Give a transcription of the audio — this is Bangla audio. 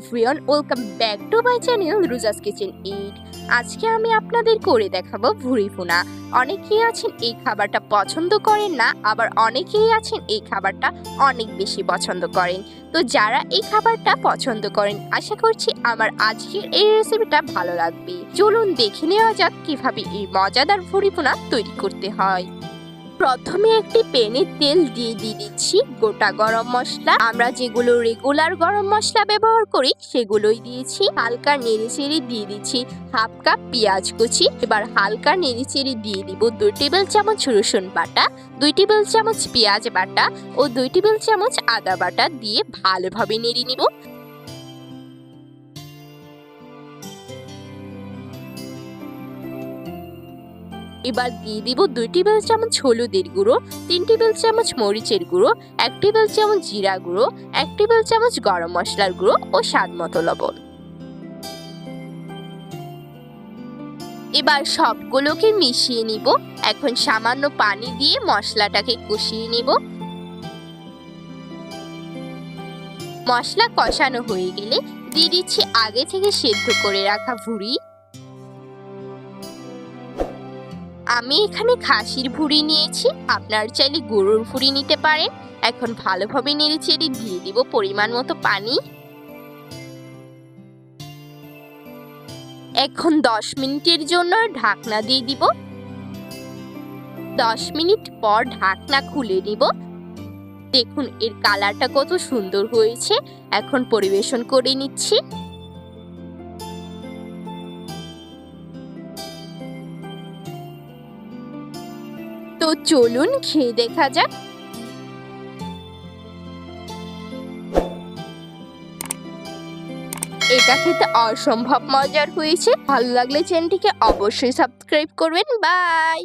Everyone, welcome back to my channel Ruja's kitchen it. আজকে আমি আপনাদের করে দেখাবো ভুরি ভুনা। অনেকেই আছেন এই খাবারটা পছন্দ করেন না, আবার অনেকেই আছেন এই খাবারটা অনেক বেশি পছন্দ করেন। তো যারা এই খাবারটা পছন্দ করেন, আশা করছি আমার আজকের এই রেসিপিটা ভালো লাগবে। চলুন দেখে নেওয়া যাক কিভাবে এই মজাদার ভুরি ভুনা তৈরি করতে হয়। প্রথমে একটি প্যানে তেল দিয়ে দিচ্ছি গোটা গরম মশলা। আমরা যেগুলো রেগুলার গরম মশলা ব্যবহার করি সেগুলোই দিয়েছি। হালকা নেড়েচেড়ে দিয়ে দিচ্ছি হাফ কাপ পেঁয়াজ কুচি। এবার হালকা নেড়েচেড়ে দিয়ে দিব 2 টেবিল চামচ রসুন বাটা, 2 টেবিল চামচ পেঁয়াজ বাটা ও 2 টেবিল চামচ আদা বাটা দিয়ে ভালোভাবে নেড়ে নিব। এবার দিয়ে দিব 2 টেবিল চামচ হলুদের গুঁড়ো, 3 টেবিল চামচ মরিচের গুঁড়ো, 1 টেবিল চামচ জিরা গুঁড়ো, 1 টেবিল চামচ গরম মশলার গুঁড়ো ও স্বাদ মতো লবণ। এবার সবগুলোকে মিশিয়ে নিব। এখন সামান্য পানি দিয়ে মশলাটাকে কষিয়ে নিব। মশলা কষানো হয়ে গেলে দিয়ে দিচ্ছি আগে থেকে সেদ্ধ করে রাখা ভুঁড়ি। আমি এখানে খাসির ভুঁড়ি নিয়েছি, আপনারা চাইলে গরুর ভুঁড়ি নিতে পারেন। এখন ভালোভাবে নেড়েচেড়ে দিয়ে দিব পরিমাণ মতো পানি। এখন 10 মিনিটের জন্য ঢাকনা দিয়ে দিব। 10 মিনিট পর ঢাকনা খুলে নিব। দেখুন এর কালারটা কত সুন্দর হয়েছে। এখন পরিবেশন করে নিচ্ছি। তো চলুন খেয়ে দেখা যাক। এটা খেতে অসম্ভব মজার হয়েছে। ভালো লাগলে চ্যানেলটিকে অবশ্যই সাবস্ক্রাইব করবেন। বাই।